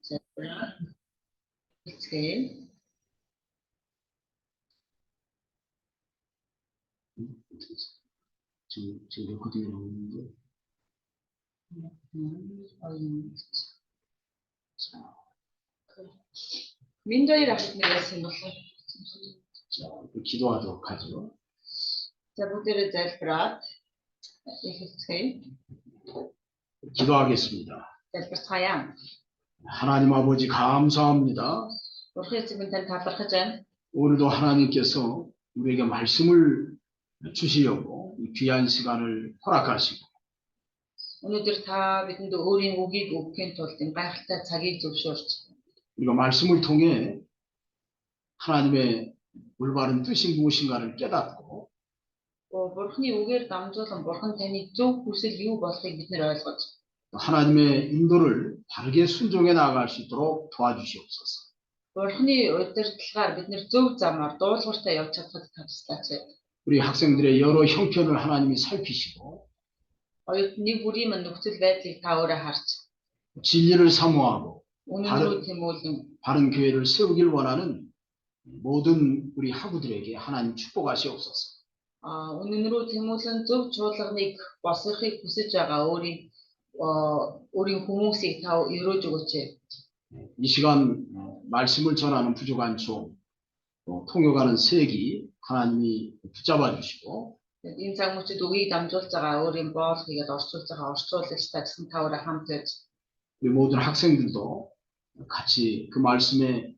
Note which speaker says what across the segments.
Speaker 1: 자, 스케일.
Speaker 2: 지금 그대로 나오는데.
Speaker 1: 민도에 라시는 것은
Speaker 2: 자, 기도하도록 하죠.
Speaker 1: 자, 부들을 잘 프라. 스케일.
Speaker 2: 기도하겠습니다.
Speaker 1: 잘 프라야.
Speaker 2: 하나님 아버지 감사합니다.
Speaker 1: 오히려 단 답답하잖아.
Speaker 2: 오늘도 하나님께서 우리에게 말씀을 주시려고 이 귀한 시간을 허락하시고
Speaker 1: 오늘들 다 믿음도 우린 오기 오픈 돌땐 가르쳐 자기 좁쇼르지.
Speaker 2: 우리가 말씀을 통해 하나님의 올바른 뜻이 무엇인가를 깨닫고
Speaker 1: бурхны үгээр дамжуулан бурхан таны зөв хүсэл юу болохыг бид нэр ойлгож
Speaker 2: 하나님의 인도를 바르게 순종해 나아갈 수 있도록 도와주시옵소서.
Speaker 1: бурхны удирдлагаар бид нэр зөв замаар дуулууртай явж чадахад туслаач.
Speaker 2: 우리 학생들의 여러 형편을 하나님이 살피시고
Speaker 1: 어떤 бүрийн нөхцөл байдлыг та өөрөө харж
Speaker 2: 진리를 사모하고
Speaker 1: үнэнрүү тэмүүлэн
Speaker 2: 바른 교회를 세우길 원하는 모든 우리 학우들에게 하나님 축복하시옵소서.
Speaker 1: үнэнрүү тэмүүлэн зөв чуулганыг босгохыг хүсэж байгаа өөрийн хүмүүсийг та өрөөж өгөөч.
Speaker 2: 이 시간 말씀을 전하는 부족한 종, 통역하는 세기 하나님이 붙잡아 주시고
Speaker 1: энэ цаг мөчид үгийг дамжуулж байгаа өөрийн боол хийгээд орчуулж байгаа орчуулагчтай гэсэн та өөрөө хамт байж
Speaker 2: 우리 모든 학생들도 같이 그 말씀에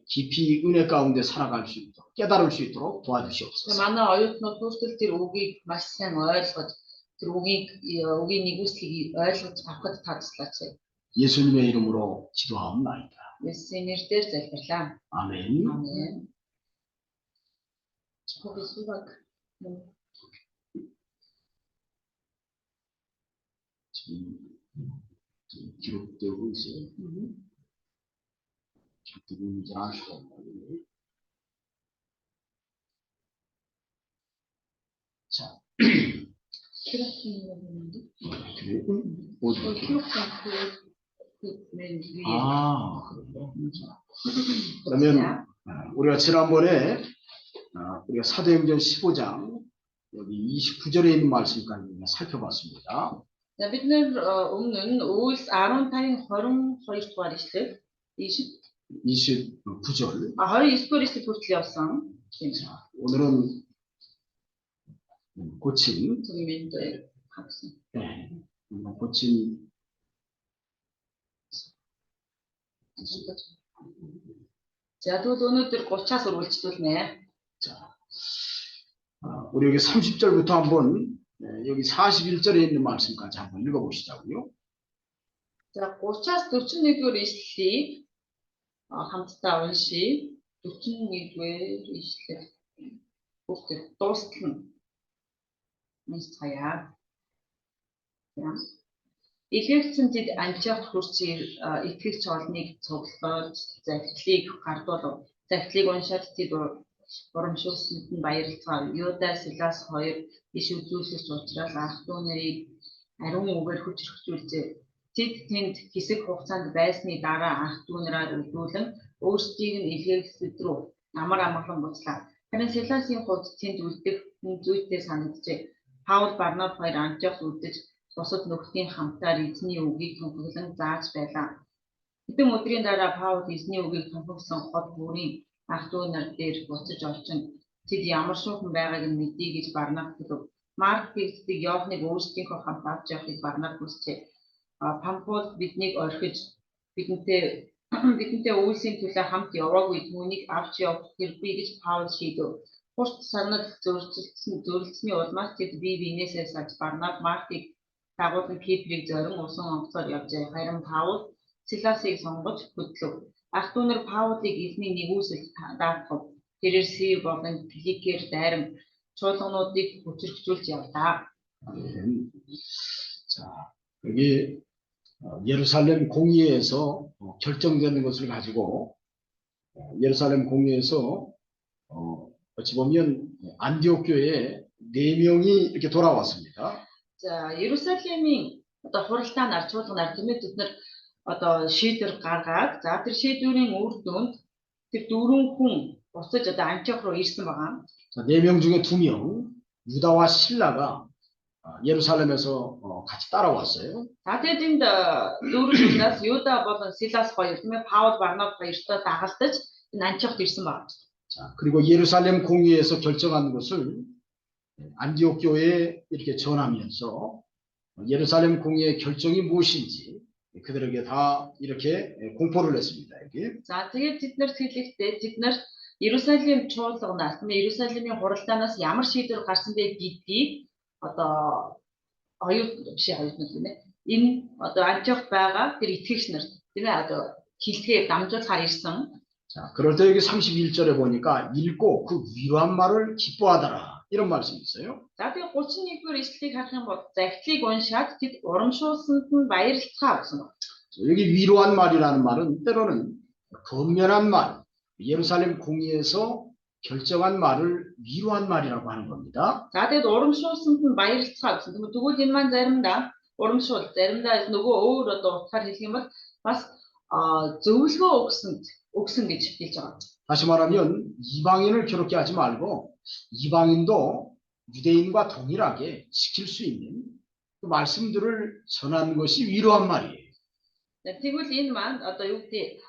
Speaker 2: 깊이 은혜 가운데 살아갈 수 있도록 깨달을 수 있도록 도와주시옵소서.
Speaker 1: манай оюутнууд хүртэл тэр үгийг маш сайн ойлгож тэр үгийн нэгүслийг ойлгож авахд таслаач.
Speaker 2: 예수님의 이름으로 기도하옵나이다.
Speaker 1: 예수의 нэрээр залбирлаа.
Speaker 2: 아멘.
Speaker 1: 아멘. 거기 수박.
Speaker 2: 지금 기록되고 있어요. 누군지 알 수가 없나요? 자, 그러면 우리가 지난번에 우리가 사도행전 15장 여기 29절에 있는 말씀까지 살펴봤습니다.
Speaker 1: За бид нэр өмнө нь Үйлс 15-ын 22 дугаар ишлэл
Speaker 2: 29절.
Speaker 1: 29-р ишлэл хүртэл явсан.
Speaker 2: 오늘은 고친
Speaker 1: 증명도에 학생.
Speaker 2: 네. 고친
Speaker 1: 자, 또 өнөөдөр 30-аас үргэлжлүүлнэ.
Speaker 2: 자, 우리 여기 30절부터 한번 여기 41절에 있는 말씀까지 한번 읽어보시자고요.
Speaker 1: 자, 30-аас 41-р ишлэлийг хамтдаа уншия. 41-р ишлэл бүгд дуустал нь уншицгаая. Илгээгдсэн тэд Антиохт хүрч итгэгч олныг цуглуулж завтлыг гардуулв. Завтлыг уншаад тэд урамшуулсанд нь баярлцгаав. Юда Силас хоёр иш үзүүлэгч учраас ах дүү нарыг ариун үгээр хүчрхжүүлжээ. Тэд тэнд хэсэг хугацаанд байсны дараа ах дүү нараар үлдүүлэн өөрсдийг нь илгээгчдэд рүү амар амгалан буцлаа. Харин Силасын хувьд тэнд үлдэх зүйтэй санагджээ. Паул Барнаб хоёр Антиохт үлдэж бусад нөхдийн хамтаар эзний үгийг тунхаглан зааж байлаа. Хэдэн өдрийн дараа Паул эзний үгийг тунхагласан хот бүрийн ах дүү нар дээр буцаж орчин тэд ямар шуухан байгааг нь мэдээ гэж Барнаб хэлв. Марк Петрийг Иохныг өөрсдийнхөө хамт авч явахыг Барнаб хүсжээ. Памфол биднийг орхиж бидэнтэй үйлсийн төлөө хамт яваагүй түүнийг авч явах хэрэггүй гэж Паул шийдэв. Хурц санал зөрчилдсөний улмаас тэд бие биенээсээ салж Барнаб Маркийг дагуулan Киприйг зорин усан онгоцоор явжээ. Харин Паул Силасыг сонгож хөдлөв. Ах дүү нар Паулыг эзний нэгүсэл даатгав. Тэрээр Сив болон Киликээр дайран чуулгануудыг хүчрхжүүлж явлаа.
Speaker 2: 자, 여기 예루살렘 공의회에서 결정되는 것을 가지고 예루살렘 공의회에서 어찌 보면 안디옥 교회에 4명이 이렇게 돌아왔습니다.
Speaker 1: За, Иерусалимийн одоо хуралдаанаар чуулганаар тэмээ бид нар одоо шийдвэр гаргаад за тэр шийдвэрийн үр дүнд тэр дөрвөн хүн буцаж одоо Антиох руу ирсэн байгаа.
Speaker 2: 자, 4명 중에 2명, 유다와 실라가 예루살렘에서 같이 따라왔어요.
Speaker 1: За тэгээд энд дөрвөн хүнээс Юда болон Силас хоёр тийм ээ Паул Барнаб хоёртой дагалдаж энэ Антиохт ирсэн байна.
Speaker 2: 자, 그리고 예루살렘 공의에서 결정한 것을 안디옥 교회에 이렇게 전하면서 예루살렘 공의의 결정이 무엇인지 그들에게 다 이렇게 공포를 했습니다. 여기.
Speaker 1: За тэгээд тэднэрт хэлэхдээ тэд нар Иерусалим чуулганаас тийм ээ Иерусалимийн хуралдаанаас ямар шийдвэр гарсан бэ гэдгийг одоо оюут биш оюут нь тийм ээ энэ одоо Антиохт байгаа тэр итгэгч нарт тийм ээ одоо хэлгээ дамжуулахаар ирсэн.
Speaker 2: 자, 그럴 때 여기 31절에 보니까 읽고 그 위로한 말을 기뻐하더라. 이런 말씀이 있어요.
Speaker 1: За тэгээд 31-р ишлэлийг харах юм бол захидлыг уншаад тэд урамшуулсанд нь баярлалаа гэсэн байна.
Speaker 2: 여기 위로한 말이라는 말은 때로는 건면한 말, 예루살렘 공의에서 결정한 말을 위로한 말이라고 하는 겁니다.
Speaker 1: За тэгээд урамшуулсанд нь баярлалаа гэсэн. Тэгвэл энэ маань заримдаа урамшуул, заримдаа нөгөө өөр одоо утгаар хэлэх юм бол бас зөвлөгөө өгсөн гэж хэлж байгаа.
Speaker 2: 다시 말하면 이방인을 괴롭게 하지 말고 이방인도 유대인과 동일하게 지킬 수 있는 그 말씀들을 전한 것이 위로한 말이에요.
Speaker 1: Тэгвэл энэ маань одоо юу гэдэг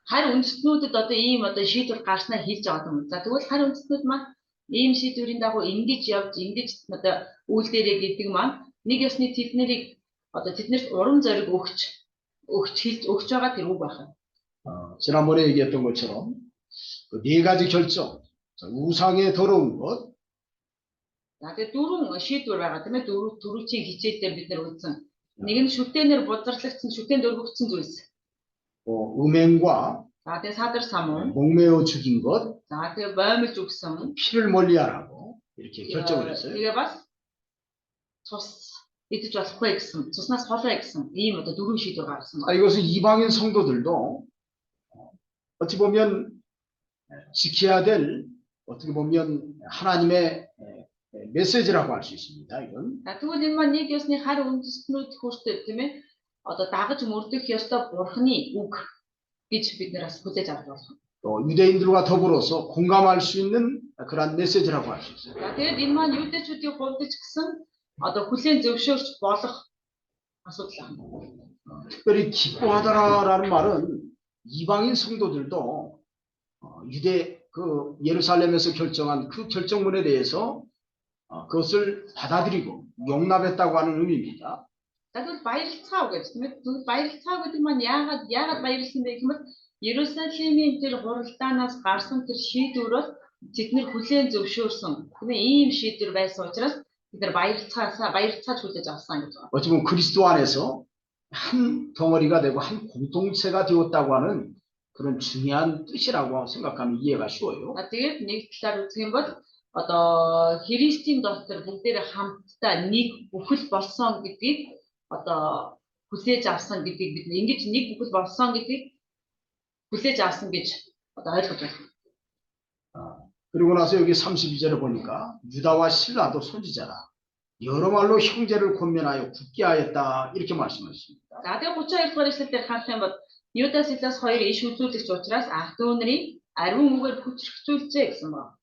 Speaker 1: харь үндэстнүүдэд одоо ийм одоо шийдвэр гарснаа хэлж байгаа юм. За тэгвэл харь үндэстнүүд маань ийм шийдвэрийн дагуу ингэж явж ингэж одоо үйлдэлээ гэдэг маань нэг ёсны тэднэрийг одоо тэднэрт урам зориг өгч байгаа тэр үг байна.
Speaker 2: 지난번에 얘기했던 것처럼 그 네 가지 결정, 우상의 더러운 것.
Speaker 1: За тэгээд дөрвөн шийдвэр байгаа тийм ээ дөрвчийн хичээлээр бид нар үзсэн. Нэг нь шүтэнээр бузарлагдсан шүтэнд өргөгдсөн зүйлс.
Speaker 2: 음행과
Speaker 1: За тэгээд 사들 사문.
Speaker 2: 목매어 죽인 것.
Speaker 1: За тэгээд боомлж өгсөн.
Speaker 2: 피를 멀리하라고 이렇게 결정을 했어요.
Speaker 1: Тэгээ бас цус идэж болохгүй гэсэн, цуснаас холоо гэсэн ийм одоо дөрвөн шийдвэр гаргасан байна.
Speaker 2: 이것은 이방인 성도들도 어떻게 보면 지켜야 될 어떻게 보면 하나님의 메시지라고 할 수 있습니다. 이건.
Speaker 1: За тэгвэл энэ маань нэг ёсны харь үндэстнүүд хүртэл тийм ээ одоо дагаж мөрдөх ёстой бурхны үг гэж бид нар бас хүлээж авч байна.
Speaker 2: 또 유대인들과 더불어서 공감할 수 있는 그런 메시지라고 할 수 있어요.
Speaker 1: За тэгээд энэ маань 유대чүүдийн хувьд ч гэсэн одоо хүлээн зөвшөөрч болох асуудал байна.
Speaker 2: 특별히 기뻐하더라라는 말은 이방인 성도들도 유대 그 예루살렘에서 결정한 그 결정문에 대해서 그것을 받아들이고 용납했다고 하는 의미입니다.
Speaker 1: За тэгвэл баярлцгаа гэж тийм ээ. Баярлцгаа гэдэг маань яагаад баярлсан бэ гэвэл Иерусалимийн тэр хуралдаанаас гарсан тэр шийдвэрөөр тэднэр хүлээн зөвшөөрсөн. Тийм ээ ийм шийдвэр байсан учраас бид нар баярлцгааж хүлээж авсан гэж байна.
Speaker 2: 어찌 보면 그리스도 안에서 한 덩어리가 되고 한 공동체가 되었다고 하는 그런 중요한 뜻이라고 생각하면 이해가 쉬워요.
Speaker 1: За тэгээд нэг талаар үзэх юм бол одоо Христийн дотор бүгдээр хамтдаа нэг бүхэл болсон гэдгийг одоо хүлээж авсан гэдгийг бид ингэж нэг бүхэл болсон гэдгийг хүлээж авсан гэж одоо ойлгож байна.
Speaker 2: 그리고 나서 여기 32절에 보니까 유다와 실라도 선지자라. 여러 말로 형제를 권면하여 굳게 하였다. 이렇게 말씀하십니다.
Speaker 1: За тэгээд 32 дугаар эшлэлээр харах юм бол Юда Силас хоёр иш үзүүлэгч учраас ах дүүнэрийг ариун үгээр хүчрхцүүлжээ гэсэн байна.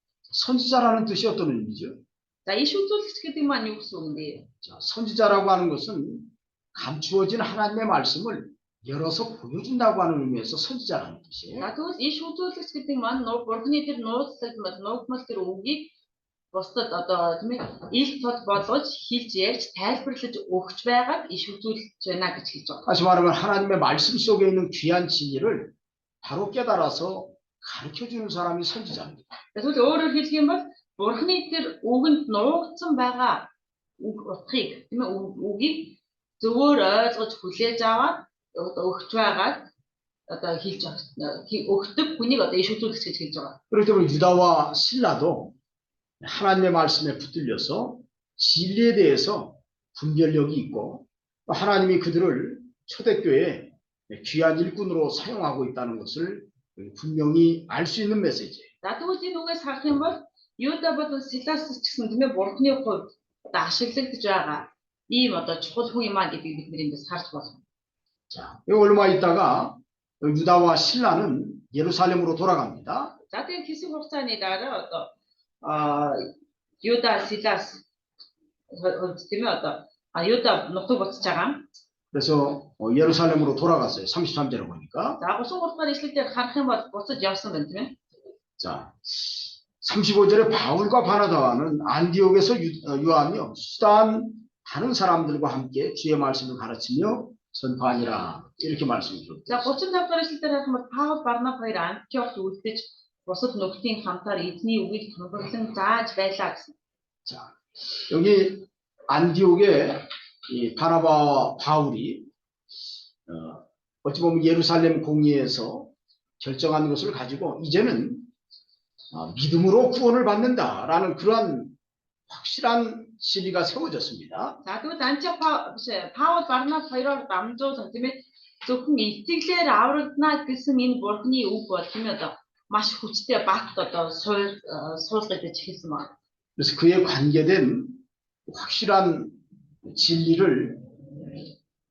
Speaker 2: 선지자라는 뜻이 어떤 의미죠?
Speaker 1: За иш үзүүлэгч гэдэг маань юу гэсэн үг нэ?
Speaker 2: 자, 선지자라고 하는 것은 감추어진 하나님의 말씀을 열어서 보여준다고 하는 의미에서 선지자라는 뜻이에요.
Speaker 1: За тэгвэл иш үзүүлэгч гэдэг маань бурхны тэр нуугдмал тэр үгийг бусдад одоо тийм ээ ил тод болгож хэлж ярьж тайлбарлаж өгч байгааг иш үзүүлж байна гэж хэлж байгаа.
Speaker 2: 다시 말하면 하나님의 말씀 속에 있는 귀한 진리를 바로 깨달아서 가르쳐주는 사람이 선지자입니다.
Speaker 1: Тэгвэл өөрөөр хэлэх юм бол бурхны тэр үгэнд нуугдсан байгаа утгыг тийм ээ үгийг зөвөр ойлгож хүлээж аваад өгч байгаад одоо хэлж өгдөг хүнийг одоо иш үзүүлэгч гэж хэлж байгаа.
Speaker 2: 그렇기 때문에 유다와 실라도 하나님의 말씀에 붙들려서 진리에 대해서 분별력이 있고 하나님이 그들을 초대교회 귀한 일꾼으로 사용하고 있다는 것을 분명히 알 수 있는 메시지예요.
Speaker 1: За тэгвэл энэ үгээс харах юм бол Юда болон Силас ч гэсэн тийм ээ бурхны хувьд одоо ашиглагдж байгаа ийм одоо чухал хүн юм аа гэдгийг бид эндээс харж байна.
Speaker 2: 자, 얼마 있다가 유다와 신라는 예루살렘으로 돌아갑니다.
Speaker 1: За тэгээд хэсэг хугацааны дараа одоо Юда Силас тийм ээ одоо Юда нутаг буцаж байгаа.
Speaker 2: 그래서 예루살렘으로 돌아갔어요. 33절에 보니까.
Speaker 1: За 33 дугаар ишлэлээр харах юм бол буцаж явсан байна тийм ээ.
Speaker 2: 자, 35절에 바울과 바나바는 안디옥에서 유하며 수단 다른 사람들과 함께 주의 말씀을 가르치며 선포하니라. 이렇게 말씀해 줍니다.
Speaker 1: За 35 дугаар ишлэлээр харах юм бол Паул Барнаб хоёр Антиохт үлдэж бусад нөхдийн хамтаар эзний үгийг тунгаглан зааж байлаа гэсэн.
Speaker 2: 자, 여기 안디옥에 이 바나바와 바울이 어찌 보면 예루살렘 공의에서 결정한 것을 가지고 이제는 믿음으로 구원을 받는다라는 그러한 확실한 진리가 세워졌습니다.
Speaker 1: За тэгвэл Антиох Паул Барнаб хоёроор дамжуулан тийм ээ зөвхөн итгэлээр аврагдана гэсэн энэ бурхны үг бол тийм ээ одоо маш хүчтэй бат одоо суулгаж эхэлсэн байна.
Speaker 2: 그래서 그에 관계된 확실한 진리를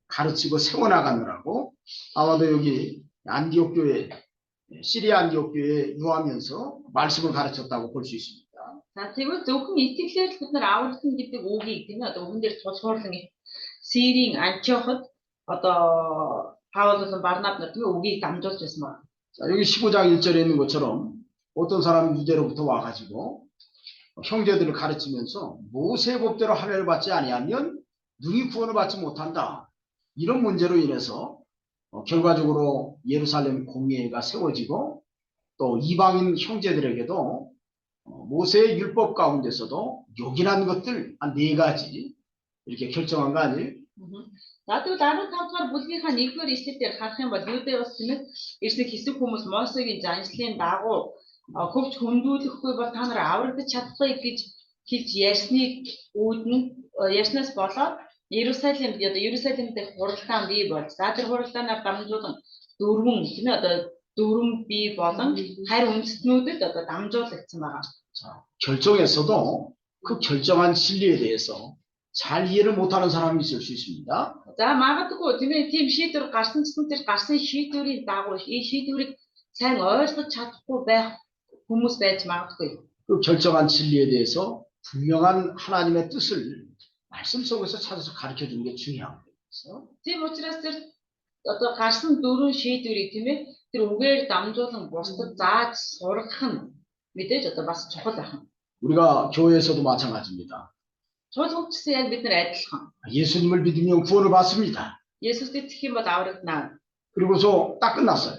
Speaker 2: 가르치고 세워나가느라고 아마도 여기 안디옥 교회, 시리아 안디옥 교회에 유하면서 말씀을 가르쳤다고 볼 수 있습니다.
Speaker 1: За тэгвэл зөвхөн итгэлээр л бид нар аврагдана гэдэг үгийг тийм ээ одоо өгөн дээр тулгуурлан Сирийн Антиоход одоо Паул болон Барнаб нар тийм ээ үгийг дамжуулж байсан байна.
Speaker 2: 자, 여기 15장 1절에 있는 것처럼 어떤 사람이 유대로부터 와가지고 형제들을 가르치면서 모세 법대로 할례를 받지 아니하면 능히 구원을 받지 못한다. 이런 문제로 인해서 결과적으로 예루살렘 공예가 세워지고 또 이방인 형제들에게도 모세의 율법 가운데서도 요긴한 것들 한 4가지 이렇게 결정한 거 아니에요?
Speaker 1: За тэгвэл 15 дугаар бүлгийнхаа 1-р ишлэлээр харах юм бол Юдэос тийм ээ ирсэн хэсэг хүмүүс Мосегийн заншлын дагуу хөвч хөндүүлэхгүй бол та нар аврагдаж чадахгүй гэж хэлж ярьсныг үүдэн ярьснаас болоод Иерусалимд хуралдаан бий болж за тэр хуралдаанаар дамжуулан дөрвөн бий болон харь үндэстнүүдэд одоо дамжуулагдсан байгаа.
Speaker 2: 자, 결정에서도 그 결정한 진리에 대해서 잘 이해를 못하는 사람이 있을 수 있습니다.
Speaker 1: За магадгүй тийм ээ тийм шийдвэр гарсан ч тэр гарсан шийдвэрийн дагуу энэ шийдвэрийг сайн ойлгож чадахгүй байх хүмүүс байж магадгүй.
Speaker 2: 그 결정한 진리에 대해서 분명한 하나님의 뜻을 말씀 속에서 찾아서 가르쳐 주는 게 중요한 거예요.
Speaker 1: Тийм учраас тэр одоо гарсан дөрвөн шийдвэрийг тийм ээ тэр үгээр дамжуулан бусдад зааж сургах нь мэдээж одоо бас чухал байна.
Speaker 2: 우리가 교회에서도 마찬가지입니다.
Speaker 1: Чуулганчсан яг бид нар адилхан.
Speaker 2: 예수님을 믿으면 구원을 받습니다.
Speaker 1: Есүст итгэх юм бол аврагдана.
Speaker 2: 그리고서 딱 끝났어요.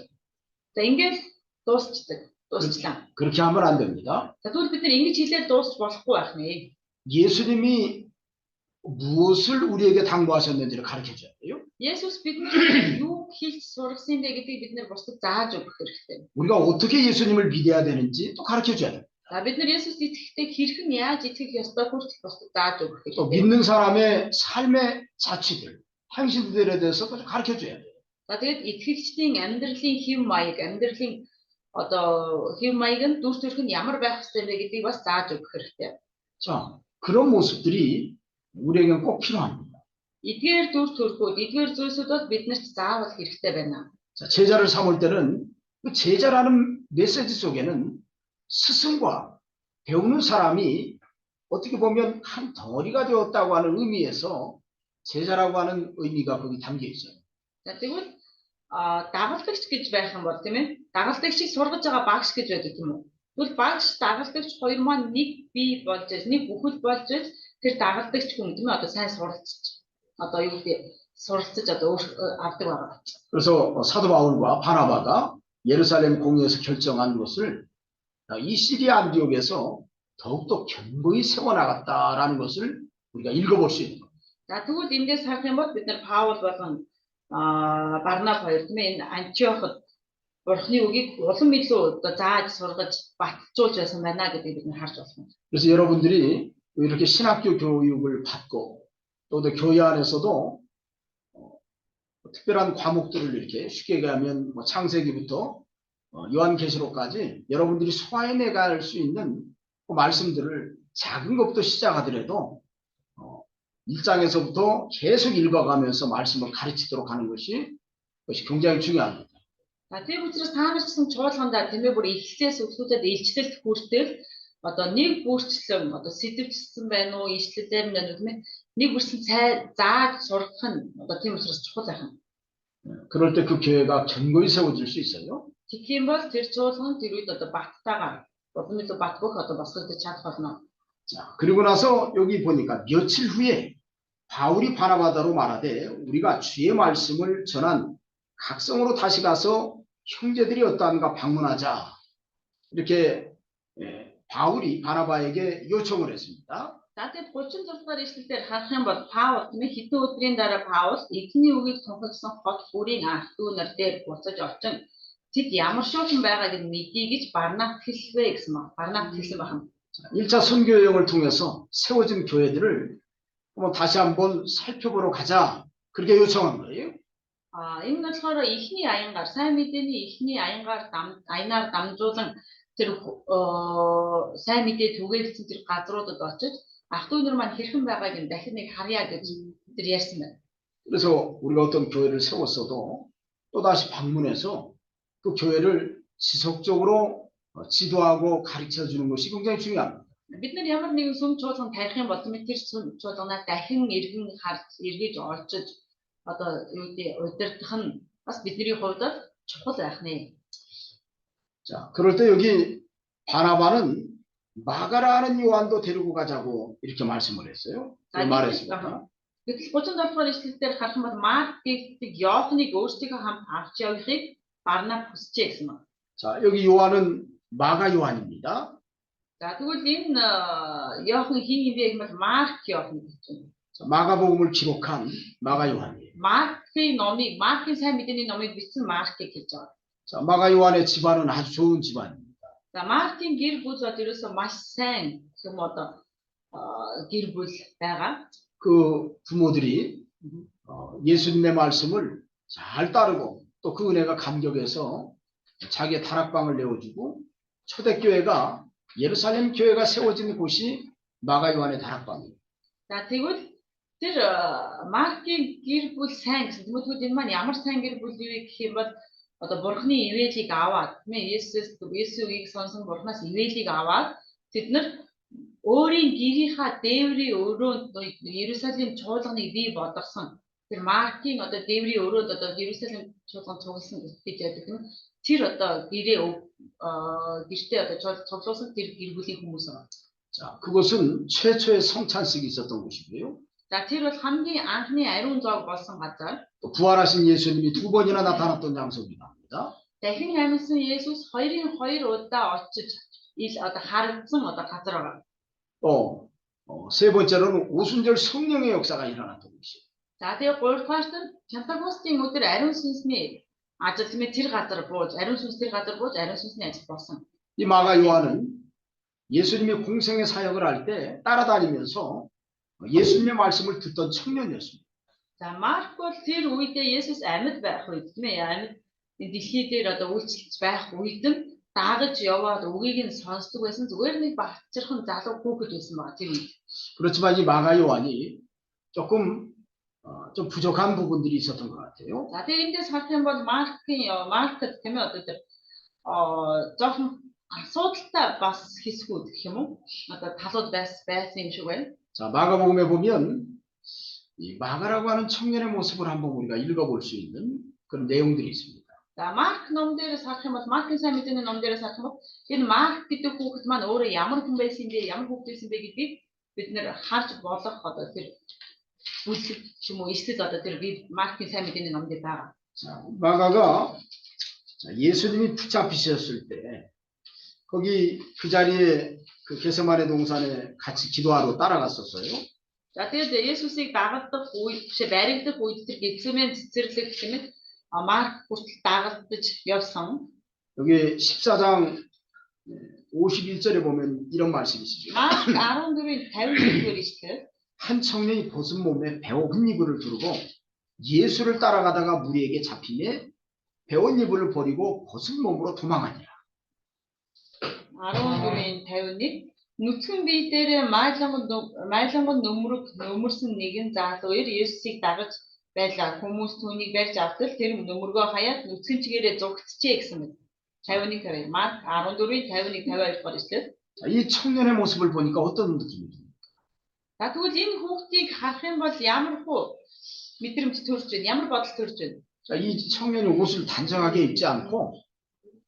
Speaker 1: За ингээд дуусчлаа.
Speaker 2: 그렇게 하면 안 됩니다.
Speaker 1: За тэгвэл бид нар ингэж хэлээд дуусч болохгүй байх нэ.
Speaker 2: 예수님이 무엇을 우리에게 당부하셨는지를 가르쳐 줘야 돼요.
Speaker 1: Есүс биднэрт юу хэлж сургасан бэ гэдгийг бид нар бусдад зааж өгөх хэрэгтэй.
Speaker 2: 우리가 어떻게 예수님을 믿어야 되는지 또 가르쳐 줘야 돼요.
Speaker 1: За бид нар Есүст итгэхдээ хэрхэн яаж итгэх ёстой хүртэл бусдад зааж өгөх
Speaker 2: 또
Speaker 1: хэрэгтэй.
Speaker 2: 믿는 사람의 삶의 자취들, 행실들에 대해서도 가르쳐 줘야 돼요.
Speaker 1: За тэгээд итгэгчдийн амьдралын хэв маягын дүр төрх нь ямар байх ёстой вэ гэдгийг бас зааж өгөх хэрэгтэй.
Speaker 2: 자, 그런 모습들이 우리에겐 꼭 필요합니다.
Speaker 1: Эдгээр дүр төрхүүд, эдгээр зүйлсүүд бол биднэрт заавал хэрэгтэй байна.
Speaker 2: 자, 제자를 삼을 때는 그 제자라는 메시지 속에는 스승과 배우는 사람이 어떻게 보면 한 덩어리가 되었다고 하는 의미에서 제자라고 하는 의미가 거기 담겨 있어요.
Speaker 1: За тэгвэл дагалдагч гэж байх юм бол тийм ээ. Дагалдагчийг сургаж байгаа багш гэж байдаг юм уу? Тэгвэл багш дагалдагч хоёр маань нэг бие болж, нэг бүхэл болж тэр дагалдагч хүн тийм ээ одоо сайн суралцж одоо юу гэдэг суралцж одоо авдаг байгаа.
Speaker 2: 그래서 사도 바울과 바나바가 예루살렘 공의에서 결정한 것을 이 시리아 안디옥에서 더욱더 견고히 세워나갔다라는 것을 우리가 읽어볼 수 있는 겁니다.
Speaker 1: За тэгвэл эндээс харах юм бол бид нар Паул болон Барнаб хоёр тийм ээ энэ Антиоход Бурхны үгийг улам илүү одоо зааж сургаж батжуулж байсан байна гэдгийг бид нар харж байна.
Speaker 2: 그래서 여러분들이 이렇게 신학교 교육을 받고 또 교회 안에서도 특별한 과목들을 이렇게 쉽게 얘기하면 뭐 창세기부터 요한계시록까지 여러분들이 소화해내 갈 수 있는 그 말씀들을 작은 것부터 시작하더라도 1장에서부터 계속 읽어가면서 말씀을 가르치도록 하는 것이 것이 굉장히 중요합니다.
Speaker 1: Тийм учраас та нар ч гэсэн чуулгандаа тэмээ бүр эхлээс өсвүүдэд илчлэлт хүртэл одоо нэг бүрчлэн одоо сэтвчсэн байна уу, ишлэлээр байна уу тийм ээ. Нэг бүрчлэн зааж сургах нь одоо тийм учраас чухал байх нь.
Speaker 2: 그럴 때 그 교회가 견고히 세워질 수 있어요.
Speaker 1: Тэгэх юм бол тэр чуулган тэр үед одоо баттайгаар болон бат бүх одоо босгож чадах болно.
Speaker 2: 자, 그리고 나서 여기 보니까 며칠 후에 바울이 바나바다로 말하되 우리가 주의 말씀을 전한 각성으로 다시 가서 형제들이 어떠한가 방문하자. 이렇게 바울이 바나바에게 요청을 했습니다.
Speaker 1: За тэгээд 36 дугаар ишлэлээр харах юм бол Паул тийм хэдэн өдрийн дараа Паул эзний үгийг тунхагласан хот бүрийн ард дүүнэр дээр буцаж очин тэд ямар шуухан байгааг нь мэдээ гэж Барнаб хэлвэ гэсэн баг. Барнаб хэлсэн байна.
Speaker 2: 1차 선교 여행을 통해서 세워진 교회들을 다시 한번 살펴보러 가자. 그렇게 요청한 거예요.
Speaker 1: Энэ нь болохоор ихний аянгаар сайн мэдээний ихний аянаар дамжуулан тэр сайн мэдээ түгээгдсэн тэр газруудад очиж ах トゥ нэр маань хэрхэн байгааг нь дахин нэг харъя гэж тэр ярьсан байна.
Speaker 2: 그래서 우리가 어떤 교회를 세웠어도 또다시 방문해서 그 교회를 지속적으로 지도하고 가르쳐 주는 것이 굉장히 중요합니다.
Speaker 1: Бид нар ямар нэгэн сүм чуулган тарих юм бол тэр сүм чуулганаа дахин эргэн харж эргэж олчиж одоо юу гэдэг удирдах нь бас бидний хувьд чухал байх нэ.
Speaker 2: 자, 그럴 때 여기 바나바는 마가라는 요한도 데리고 가자고 이렇게 말씀을 했어요. 말했습니다.
Speaker 1: Гэтэл 37 дугаар ишлэлээр харах юм бол Марк гэдэг Иоханыг өөрсдийнхөө хамт авч явахыг Барнаб хүсчээ гэсэн байна.
Speaker 2: 자, 여기 요한은 마가 요한입니다.
Speaker 1: За тэгвэл энэ Иохан хин юм бэ гэвэл Марк Иохан гэж байна.
Speaker 2: 마가복음을 기록한 마가 요한이에요.
Speaker 1: Маркийн сайн мэдээний номыг бичсэн Маркийг хэлж байгаа.
Speaker 2: 자, 마가 요한의 집안은 아주 좋은 집안입니다.
Speaker 1: За Маркийн гэр бүл бол ерөөсөө маш сайн юм одоо гэр бүл байгаа.
Speaker 2: 그 부모들이 예수님의 말씀을 잘 따르고 또 그 은혜가 감격해서 자기의 다락방을 내어주고 초대교회가 예루살렘 교회가 세워진 곳이 마가 요한의 다락방이에요.
Speaker 1: За тэгвэл тэр Маркийн гэр бүл сайн гэсэн. Тэгвэл энэ маань ямар сайн гэр бүл вэ гэх юм бол одоо бурхны ивэлийг аваад тийм ээ Есүсийг сонсон бурхнаас ивэлийг аваад тэд нар өөрийн гэрийнхаа дээврийн өрөөнд Иерусалим чуулганыг бий болгосон. Тэр Маркийн одоо дээврийн өрөөнд одоо Иерусалим чуулган цугласан гэж яддаг юм. Тэр одоо гэртээ одоо цуглуулсан тэр гэр бүлийн хүмүүс байна.
Speaker 2: 자, 그것은 최초의 성찬식이 있었던 곳이고요.
Speaker 1: За тэр бол хамгийн анхны ариун зоог болсон газар.
Speaker 2: 또 부활하신 예수님이 2번이나 나타났던 장소입니다.
Speaker 1: Дахин амьсан Есүс 2-2 удаа очиж одоо харагдсан одоо газар байгаа.
Speaker 2: 또 세 번째로는 오순절 성령의 역사가 일어났던 곳이에요.
Speaker 1: За тэгээ 3 дугаарт нь Пентекостийн өдөр ариун сүнсний ажил нэмээ тэр газар бууж ариун сүнс тэр газар бууж ариун сүнсний ажил болсон.
Speaker 2: 이 마가 요한은 예수님이 공생의 사역을 할 때 따라다니면서 예수님의 말씀을 듣던 청년이었습니다.
Speaker 1: За Марк бол тэр үедээ Есүс амьд байх үед тийм ээ амьд дэлхий дээр одоо үйлчлэж байх үед нь дагаж яваад үгийг нь сонсдог байсан зүгээр нэг бахархан залуу хүүхэд байсан байгаа тэр үед.
Speaker 2: 그렇지만 이 마가 요한이 조금 좀 부족한 부분들이 있었던 것 같아요.
Speaker 1: За тэгээ эндээс харах юм бол Маркт тийм ээ одоо тэр жоохон асуудалтай бас хэсгүүд гэх юм уу? Одоо талууд байсан юм шиг байна.
Speaker 2: 자, 마가복음에 보면 이 마가라고 하는 청년의 모습을 한번 우리가 읽어볼 수 있는 그런 내용들이 있습니다.
Speaker 1: За Марк ном дээрээс харах юм бол Маркийн сайн мэдээний ном дээрээс харах юм бол энэ Марк гэдэг хүүхэд маань өөрөө ямар хүн байсан бэ, ямар хүүхэд байсан бэ гэдгийг бид нэр харж болох одоо тэр бүлэг юм уу эсвэл одоо тэр Маркийн сайн мэдээний ном дээр байгаа.
Speaker 2: 자, 마가가 예수님이 붙잡히셨을 때 거기 그 자리에 그 게세마네 동산에 같이 기도하러 따라갔었어요.
Speaker 1: За тэгээд Есүсийг дагалдах үед баригдах үед тэр Гетсемен цэцэрлэг гэмэд Марк хүртэл дагалдаж явсан.
Speaker 2: 여기 14장 51절에 보면 이런 말씀이 있습니다.
Speaker 1: Марк 14-ийн 51-р ишлэл
Speaker 2: 한 청년이 벗은 몸에 배옷 이불을 두르고 예수를 따라가다가 무리에게 잡히매 배옷 이불을 버리고 벗은 몸으로 도망하니라.
Speaker 1: 14-ийн 51 нүцгэн бие дээр майлангод нөмөрсөн нэгэн залуур Есүсийг дагаж байлаа. Хүмүүс түүнийг барьж автал тэр нөмөргөө хаяад нүцгэн чигээрээ зугтжээ гэсэн мэт. 51-50 Марк 14-ийн 51 52 дугаар ишлэл.
Speaker 2: 자, 이 청년의 모습을 보니까 어떤 느낌이 듭니까?
Speaker 1: За тэгвэл энэ хүүхдийг харах юм бол ямар хөө мэдрэмж төрж байна? Ямар бодол төрж байна?
Speaker 2: 자, 이 청년이 옷을 단정하게 입지 않고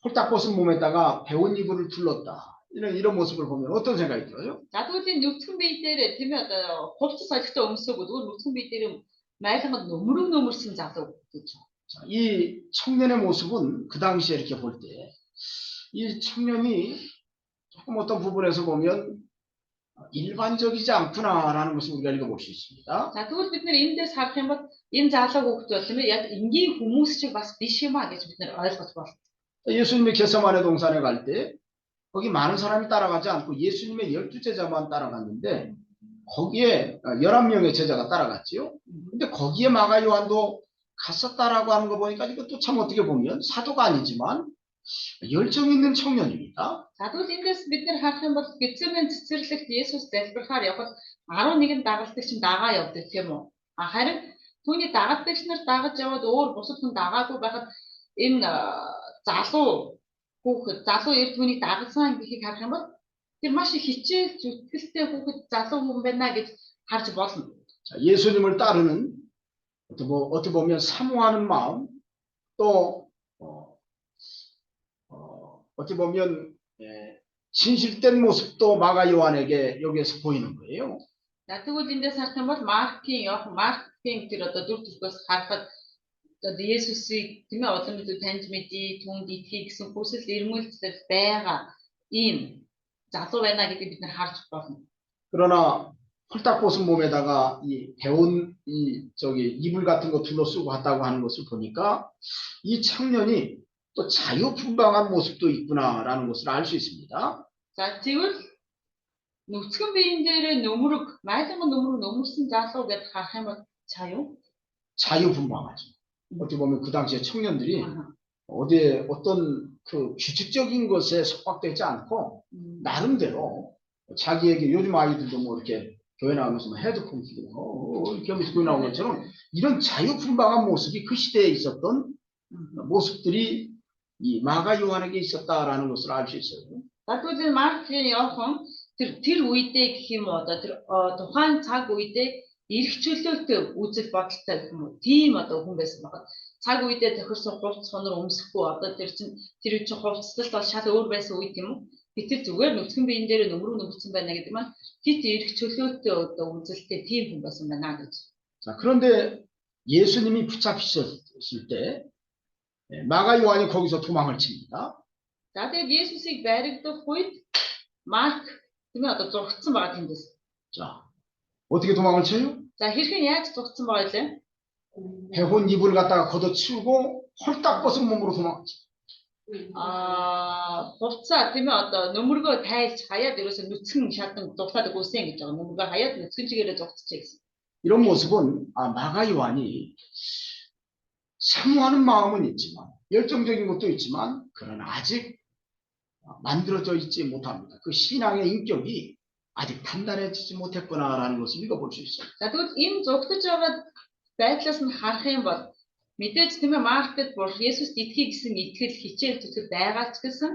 Speaker 2: 홀딱 벗은 몸에다가 배운 이불을 둘렀다. 이런 모습을 보면 어떤 생각이 들어요?
Speaker 1: За тэгвэл энэ нүцгэн бие дээр тийм ээ одоо хувцас солихтой өмсөөгүй тэгвэл нүцгэн бие дээр майлгад нөмөрсөн залуу гэж.
Speaker 2: 자, 이 청년의 모습은 그 당시에 이렇게 볼 때 이 청년이 조금 어떤 부분에서 보면 일반적이지 않구나라는 것을 우리가 읽어볼 수 있습니다.
Speaker 1: За тэгвэл бид нэр эндээс харах юм бол энэ залуу хүүхд бол тийм ээ яг энгийн хүмүүс шиг бас биш юм а гэж бид нэр ойлгож байна.
Speaker 2: 예수님이 겟세마네 동산에 갈 때 거기 많은 사람이 따라가지 않고 예수님의 12제자만 따라갔는데 거기에 11명의 제자가 따라갔지요. 근데 거기에 마가 요한도 갔었다라고 하는 거 보니까 이것도 참 어떻게 보면 사도가 아니지만 열정 있는 청년입니다.
Speaker 1: За тэгвэл эндээс бид нэр харах юм бол Гетсемен цэцэрлэгт Есүс залбирахаар явхад 11 дагалдагч нь дагаа явдаг тийм үү? Харин түүний дагалдагч нар дагаж яваад өөр бусад хүн дагаагүй байхад энэ залуу эрд түүнийг дагалсан гэхийг харах юм бол тэр маш их хичээл зүтгэлтэй хүүхэд залуу хүн байна гэж харж болно.
Speaker 2: 자, 예수님을 따르는 어떻게 보면 사모하는 마음 또 어떻게 보면 진실된 모습도 마가 요한에게 여기에서 보이는 거예요.
Speaker 1: За тэгвэл эндээс харах юм бол Маркийн тэр одоо дүр төрхөөс харахад одоо Есүсийг тийм ээ олон мэдүү таньж мэдээ түнд итгэе гэсэн хүсэл эрмэлзэл байгаа ийм залуу байна гэдгийг бид нар харж байна.
Speaker 2: 그러나 홀딱 벗은 몸에다가 이 배운 이불 같은 거 둘러쓰고 갔다고 하는 것을 보니까 이 청년이 또 자유분방한 모습도 있구나라는 것을 알 수 있습니다.
Speaker 1: За тэгвэл нүцгэн биеийн дээр майлган нөмрөг нөмөрсөн залуу гэдээ харах юм бол
Speaker 2: 자유분방하죠. 어떻게 보면 그 당시에 청년들이 어디에 어떤 그 규칙적인 것에 속박되지 않고 나름대로 자기에게 요즘 아이들도 뭐 이렇게 교회 나오면서 뭐 헤드폰 끼고 이렇게 하면서 교회 나오는 것처럼 이런 자유분방한 모습이 그 시대에 있었던 모습들이 이 마가 요한에게 있었다라는 것을 알 수 있어요.
Speaker 1: За тэгвэл Маркийн Иохан тэр үедээ гэх юм уу одоо тэр тухайн цаг үедээ эрх чөлөөтэй үзэл бодолтой гэх юм уу тийм одоо хүн байсан байна. Цаг үедээ тохирсон хувцс хонор өмсөхгүй одоо тэр чинь хувцсалт бол шал өөр байсан үед юм уу? Гэтэл зүгээр нүцгэн биеийн дээр нөмөрсөн байна гэдэг маань хит эрх чөлөөтэй одоо үзэлтэй тийм хүн байсан байна гэж.
Speaker 2: 자, 그런데 예수님이 붙잡히셨을 때 마가 요한이 거기서 도망을 칩니다.
Speaker 1: За тэгээд Есүсийг баригдах үед Марк тийм ээ одоо зургатсан байгаа тэндээс.
Speaker 2: 자, 어떻게 도망을 쳐요?
Speaker 1: За хэрхэн яаж зургатсан байгаа вэ?
Speaker 2: 배혼 이불을 갖다가 걷어치우고 홀딱 벗은 몸으로 도망갔죠.
Speaker 1: Хувцаа тийм ээ одоо нөмөргөө тайлж хаяад ерөөсөө нүцгэн шатан зугатаад өгсөн гэж байгаа. Нөмөргөө хаяад нүцгэн чигээрээ зугатчихъя гэсэн.
Speaker 2: 이런 모습은 마가 요한이 사모하는 마음은 있지만 열정적인 것도 있지만 그러나 아직 만들어져 있지 못합니다. 그 신앙의 인격이 아직 단단해지지 못했구나라는 것을 읽어볼 수 있어요.
Speaker 1: За тэгвэл энэ зугтаж байгаа байдлаас нь харах юм бол мэдээж тийм ээ Маркет бол Есүст итгэе гэсэн итгэл хичээл зүтгэл байгаа ч гэсэн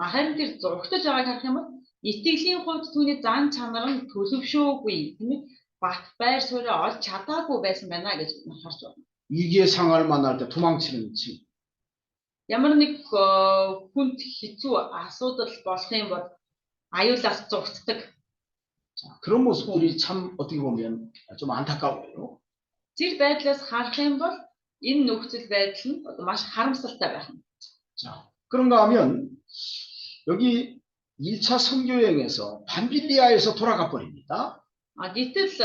Speaker 1: харин тэр зугтаж байгааг харах юм бол итгэлийн хувьд түүний зан чанар нь төлөвшөөгүй тийм ээ бат байр суурь олж чадаагүй байсан байна гэж харж байна.
Speaker 2: 위기의 상황을 만날 때 도망치는 친구.
Speaker 1: Ямар нэг хүнд хэцүү асуудал болох юм бол аюулаас зугтдаг.
Speaker 2: 자, 그런 모습들이 참 어떻게 보면 좀 안타까워요.
Speaker 1: Тэр байдлаас харах юм бол энэ нөхцөл байдал нь маш харамсалтай байх нь.
Speaker 2: 자, 그런가 하면 여기 1차 선교여행에서 밤빌리아에서 돌아가 버립니다.
Speaker 1: Гэтэл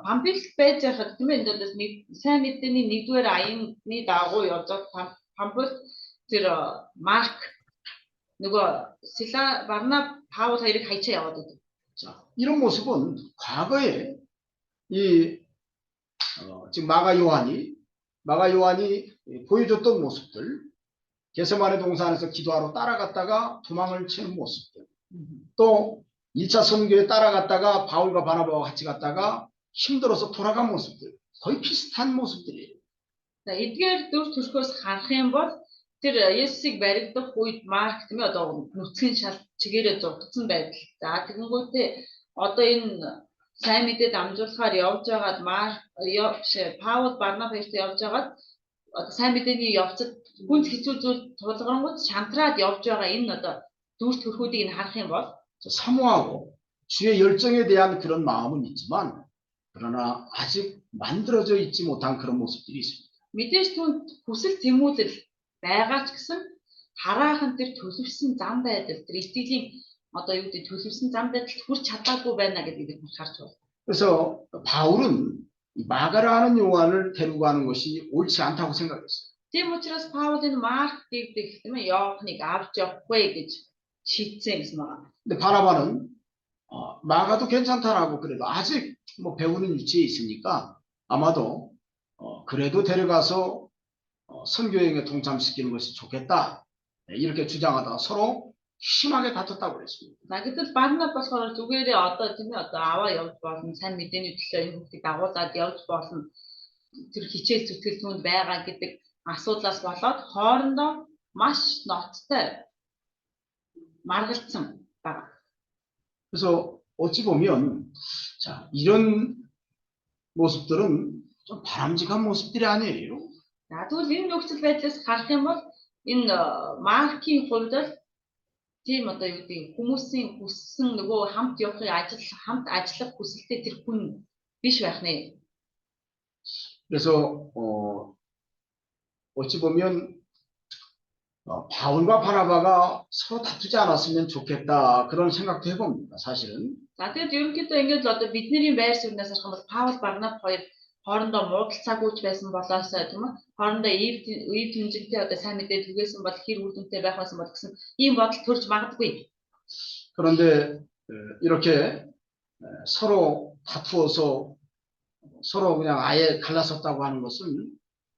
Speaker 1: Памфилд байж байхад тийм ээ энэ сайн мэдээний 1-р аяны дагуу явж Памфилд тэр Марк нөгөө Сила Барнаб Паул хоёрыг хайчаа яваад байдаг.
Speaker 2: 자, 이런 모습은 과거에 지금 마가 요한이 보여줬던 모습들, 겟세마네 동산에서 기도하러 따라갔다가 도망을 치는 모습들, 또 1차 선교에 따라갔다가 바울과 바나바와 같이 갔다가 힘들어서 돌아간 모습들, 거의 비슷한 모습들이에요.
Speaker 1: За эдгээр дүр төрхөөс харах юм бол тэр Есүсийг баригдах үед Марк тийм ээ одоо нүцгэн шал чигээрээ зургацсан байдал. За тэгэнгүүтээ одоо энэ сайн мэдээ дамжуулахаар явж байгаад Паул Барнаб хоёртой явж байгаад одоо сайн мэдээний явцад хүнд хэцүү зүйл тулгарнгууд шантраад явж байгаа энэ одоо дүр төрхүүдийг нь харах юм бол
Speaker 2: 사모하고 주의 열정에 대한 그런 마음은 있지만 그러나 아직 만들어져 있지 못한 그런 모습들이 있습니다.
Speaker 1: мэдээж түнд хүсэл тэмүүлэл байгаа ч гэсэн хараахан тэр төлөвсөн зам байдал тэр итгэлийн одоо юу гэдэг төлөвсөн зам байдалд хүрч чадаагүй байна гэдгийг бид харж байна.
Speaker 2: 그래서 바울은 이 마가라는 요한을 데리고 가는 것이 옳지 않다고 생각했어요.
Speaker 1: Тийм учраас Паул энэ Марк гэдэг тийм ээ Иохныг авч явахгүй гэж шийдсэн гэсэн байна.
Speaker 2: 근데 바나바는 마가도 괜찮다라고 그래도 아직 뭐 배우는 위치에 있으니까 아마도 그래도 데려가서 선교행에 동참시키는 것이 좋겠다. 이렇게 주장하다가 서로 심하게 다퉜다고 그랬습니다.
Speaker 1: За гэтэл Барнаб болохоор зүгээрээ одоо тийм ээ одоо аваа явж болно сайн мэдээний төлөө энэ хүмүүсийг дагуулад явж болно тэр хичээл зүтгэл түнд байгаа гэдэг асуудлаас болоод хоорондоо маш ноцтой маргалцсан байна.
Speaker 2: 그래서 어찌 보면 자 이런 모습들은 좀 바람직한 모습들이 아니에요.
Speaker 1: За тэгвэл энэ нөхцөл байдлаас харах юм бол энэ Маркийн хувьд тийм одоо юу гэдэг хүмүүсийн хүссэн нөгөө хамт явахын хамт ажиллах хүсэлтэй тэр хүн биш байх нэ.
Speaker 2: 그래서 어찌 보면 바울과 바나바가 서로 다투지 않았으면 좋겠다 그런 생각도 해봅니다. 사실은.
Speaker 1: За тэгээд ерөнхийдөө ингээд л одоо бидний байр сууриас харах юм бол Паул Барнаб хоёр хоорондоо муудалцаагүйч байсан болоосоо тийм үү хоорондоо ив тэмцэгтэй одоо сайн мэдээ түгээсэн бол хэр үр дүнтэй байх байсан бол гэсэн ийм бодол төрж магадгүй.
Speaker 2: 그런데 이렇게 서로 다투어서 서로 그냥 아예 갈라섰다고 하는 것은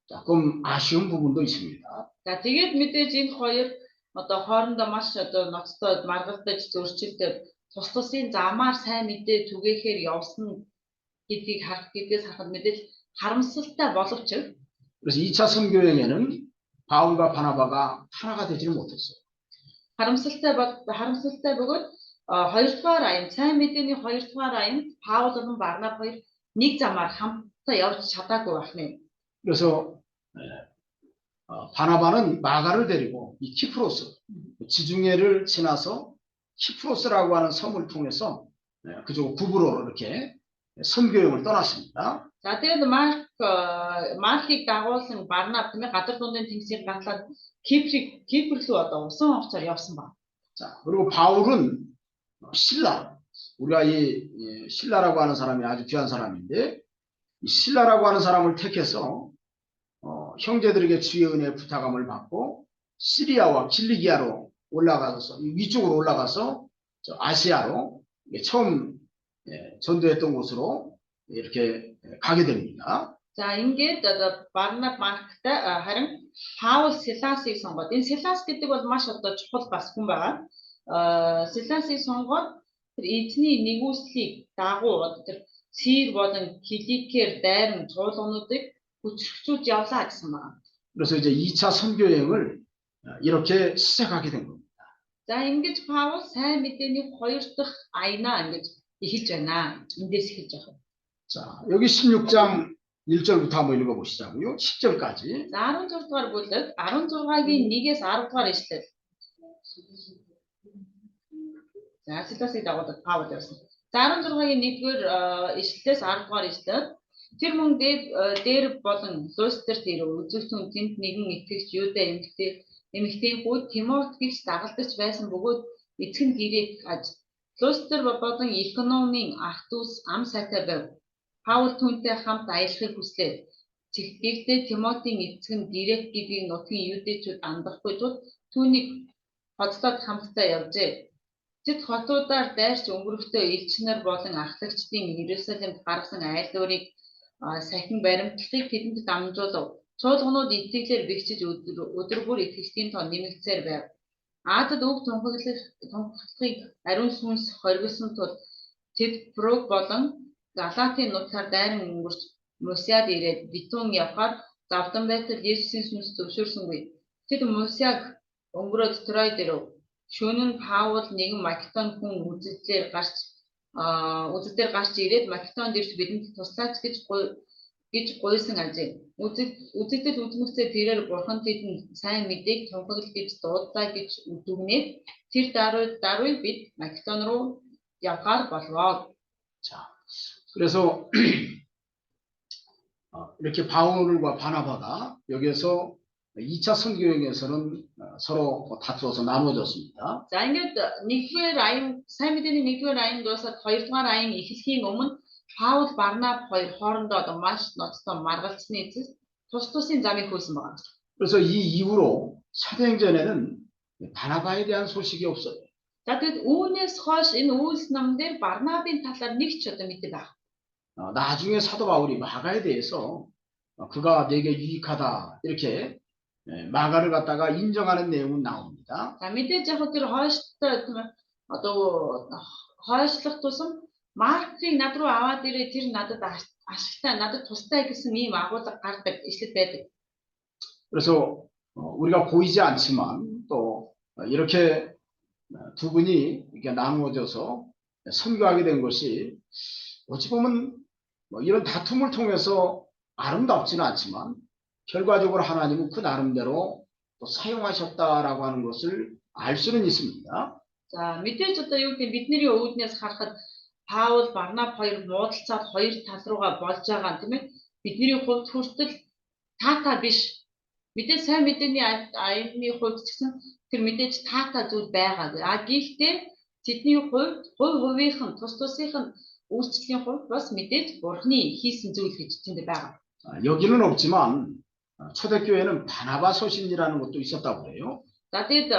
Speaker 2: 조금 아쉬운 부분도 있습니다.
Speaker 1: За тэгээд мэдээж энэ хоёр одоо хоорондоо маш одоо ноцтой маргалдаж зөрчилдөд тус тусын замаар сайн мэдээ түгээхээр явсан гэдгийг гэдгээс харахад мэдээж харамсалтай боловч
Speaker 2: 그래서 2차 선교행에는 바울과 바나바가 하나가 되지는 못했어요.
Speaker 1: харамсалтай бөгөөд хоёрдугаар аян сайн мэдээний хоёрдугаар аянд Паул болон Барнаб хоёр нэг замаар хамтдаа явж чадаагүй байна.
Speaker 2: 그래서 바나바는 마가를 데리고 이 키프로스 지중해를 지나서 키프로스라고 하는 섬을 통해서 그쪽 구브로로 이렇게 선교행을 떠났습니다.
Speaker 1: За тэгээд Маркийг дагуулсан Барнаб тийм ээ гадар дундын тэнгисийг гатлаад Кипр рүү одоо усан хувцаар явсан ба.
Speaker 2: 자, 그리고 바울은 신라 우리가 이 신라라고 하는 사람이 아주 귀한 사람인데 이 신라라고 하는 사람을 택해서 형제들에게 주의 은혜 부탁함을 받고 시리아와 길리기아로 올라가서 위쪽으로 올라가서 아시아로 처음 전도했던 곳으로 이렇게 가게 됩니다.
Speaker 1: За ингээд одоо Барнаб Марктай харин Паул Силасыг сонгоод энэ Силас гэдэг бол маш одоо чухал бас хүн байгаа. Силасыг сонгоод тэр эзний нэгүслийг дагуу тэр Сир болон Киликээр дайрн чуулгануудыг хүчрхчүүд явлаа гэсэн байна.
Speaker 2: 그래서 이제 2차 선교행을 이렇게 시작하게 된 겁니다.
Speaker 1: За ингэж Паул сайн мэдээний хоёр дахь аянаа ингэж эхэлж байна. Эндээс эхэлж байгаа.
Speaker 2: 자, 여기 16장 1절부터 한번 읽어보시자고요. 10절까지.
Speaker 1: За 16 дугаар бүлэг 16-гийн 1-ээс 10 дугаар ишлэл. За Силасыг дагуулдаг Паул явсан. За 16-гийн 1-р ишлэлээс 10 дугаар ишлэл. Тэр мөн дээр болон Лустер тэр үзүүлсэн тэнд нэгэн итгэгч Юдэ эмэгтэй хүүд Тимот гэж дагалдаж байсан бөгөөд эцэг нь гэрээ аж Лустер болон Икономийн ах дүүс ам сайтай байв. Паул түүнтэй хамт аялахыг хүслээ. Тэгэхдээ Тимотийн эцэг нь гэрээ гэдгийг нутгийн юдэчүүд андахгүй тул түүнийг хоцлоод хамтдаа явжээ. Тэд хотуудаар дайрч өнгөрөхдөө элч нар болон ахлагчдын Иерусалимд гаргасан айл дүүрийг сахин баримтлалыг тэдэнд дамжуулав. Чуулганууд итгэлээр бэхжиж өдөр бүр итгэгчдийн тоо нэмэгцээр байв. Аадад үг тунхаглахыг ариун сүнс хоригдсон тул тэд Фрог болон Галатийн нутгаар дайран өнгөрч Мусяд ирээд битүүн явхаар завдан байтал Есүсийн сүнс зөвшөөрсөнгүй. Тэд Мусяг өнгөрөөд Трой дээр шөнө нь Паул нэгэн Македон хүн үзэгдлээр гарч ирээд Македонд ирж бидэнд туслаач гэж гуйсан ажээ. Үзэгдэл үзмэгцээ тэрээр бурхан тэдэнд сайн мэдээг тунхаглал гэж дуудлаа гэж дүгнээд тэр даруй бид Македон руу явахаар болвоо.
Speaker 2: 자, 그래서 이렇게 바울과 바나바가 여기에서 2차 선교행에서는 서로 다투어서 나누어졌습니다.
Speaker 1: За ингээд нэгдүгээр аян сайн мэдээний нэгдүгээр аян дуусаад хоёрдугаар аян эхлэхийн өмнө Паул Барнаб хоёр хоорондоо одоо маш ноцтой маргалцсны эцэс тус тусын замыг хөөсөн байна.
Speaker 2: 그래서 이 이후로 사도행전에는 바나바에 대한 소식이 없어요.
Speaker 1: За тэгэд үүнээс хойш энэ үйлс ном дээр Барнабын талаар нэг ч одоо мэдээ байх.
Speaker 2: 나중에 사도 바울이 마가에 대해서 그가 내게 유익하다 이렇게 마가를 갖다가 인정하는 내용은 나옵니다.
Speaker 1: За мэдээж яг тэр хойштой одоо хойшлох тусам Маркийг над руу аваад ирээ тэр надад ашигтай надад тустай гэсэн ийм агуулга гардаг ишлэл байдаг.
Speaker 2: 그래서 우리가 보이지 않지만 또 이렇게 두 분이 이렇게 나누어져서 선교하게 된 것이 어찌 보면 이런 다툼을 통해서 아름답지는 않지만 결과적으로 하나님은 그 나름대로 또 사용하셨다라고 하는 것을 알 수는 있습니다.
Speaker 1: За мэдээж одоо юу гэдэг бидний өвднээс харахад Паул Барнаб хоёр муудалцаад хоёр тал руугаа болж байгаа тийм ээ. Бидний хувьд хүртэл таата биш. Мэдээж сайн мэдээний аяны хувьд ч гэсэн тэр мэдээж таата зүйл байгаа. Гэхдээ тэдний хувьд хувийнх нь тус тусынх нь үйлчлэлийн хувьд бас мэдээж бурхны хийсэн зүйл гэж тэнд байгаа.
Speaker 2: 여기는 없지만 초대교회는 바나바 서신이라는 것도 있었다고 해요.
Speaker 1: За тэгэд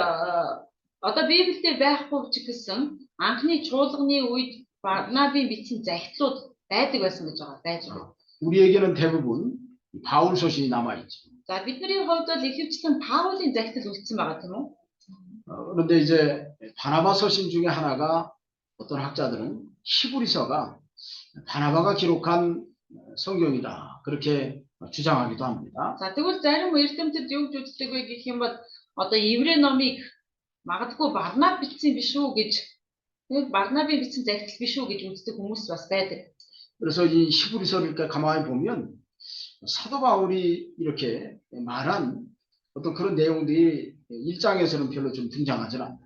Speaker 1: одоо Библиэд байхгүй ч гэсэн анхны чуулганы үед Барнабын бичсэн захидлууд байдаг байсан гэж байгаа байж байгаа.
Speaker 2: 우리에게는 대부분 바울 서신이 남아 있죠.
Speaker 1: За бидний хувьд бол ихэвчлэн Паулын захидал үлдсэн байгаа тийм үү?
Speaker 2: 그런데 이제 바나바 서신 중에 하나가 어떤 학자들은 히브리서가 바나바가 기록한 성경이다 그렇게 주장하기도 합니다.
Speaker 1: За тэгвэл зарим эрдэмтэд юу гэж үздэг вэ гэх юм бол одоо еврей номыг магадгүй Барнаб бичсэн биш үү гэж тэгээд Барнабын бичсэн захидал биш үү гэж үздэг хүмүүс бас байдаг.
Speaker 2: 그래서 이 히브리서를 이렇게 가만히 보면 사도 바울이 이렇게 말한 어떤 그런 내용들이 1장에서는 별로 좀 등장하지 않아요.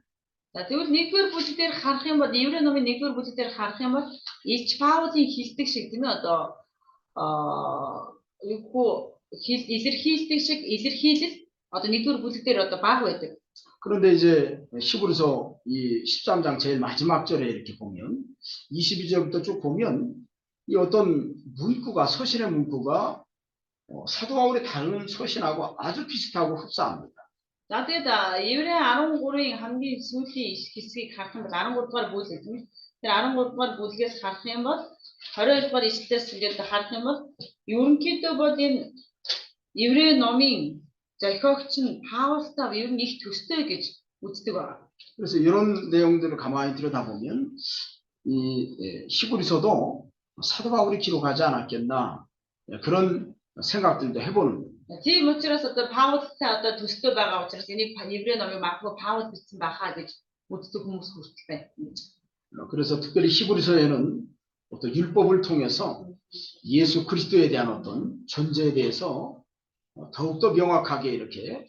Speaker 1: За тэгвэл нэгдүгээр бүлэг дээр харах юм бол еврей номын нэгдүгээр бүлэг дээр харах юм бол Илч Паулын хэлдэг шиг тийм ээ одоо илэрхийлдэг шиг илэрхийлэл одоо нэгдүгээр бүлэг дээр одоо баг байдаг.
Speaker 2: 그런데 이제 히브리서 이 13장 제일 마지막 절에 이렇게 보면 22절부터 쭉 보면 이 어떤 문구가 서신의 문구가 사도 바울의 다른 서신하고 아주 비슷하고 흡사합니다.
Speaker 1: За тэгээд еврей 13-ын хамгийн сүүлийн хэсгийг харах юм бол 13 дугаар бүлэг тийм ээ. Тэр 13 дугаар бүлгээс харах юм бол 22 дугаар ишлэлээс ингээд харах юм бол ерөнхийдөө бол энэ еврей номын зохиогч нь Паултай ер нь их төстэй гэж үздэг байна.
Speaker 2: 그래서 이런 내용들을 가만히 들여다보면 이 히브리서도 사도 바울이 기록하지 않았겠나 그런 생각들도 해보는 거예요.
Speaker 1: Тийм учраас одоо Паултай одоо төстэй байгаа учраас энийг еврей номыг магадгүй Паул бичсэн байхаа гэж үздэг хүмүүс хүртэл байна.
Speaker 2: 그래서 특별히 히브리서에는 어떤 율법을 통해서 예수 그리스도에 대한 어떤 존재에 대해서 더욱더 명확하게 이렇게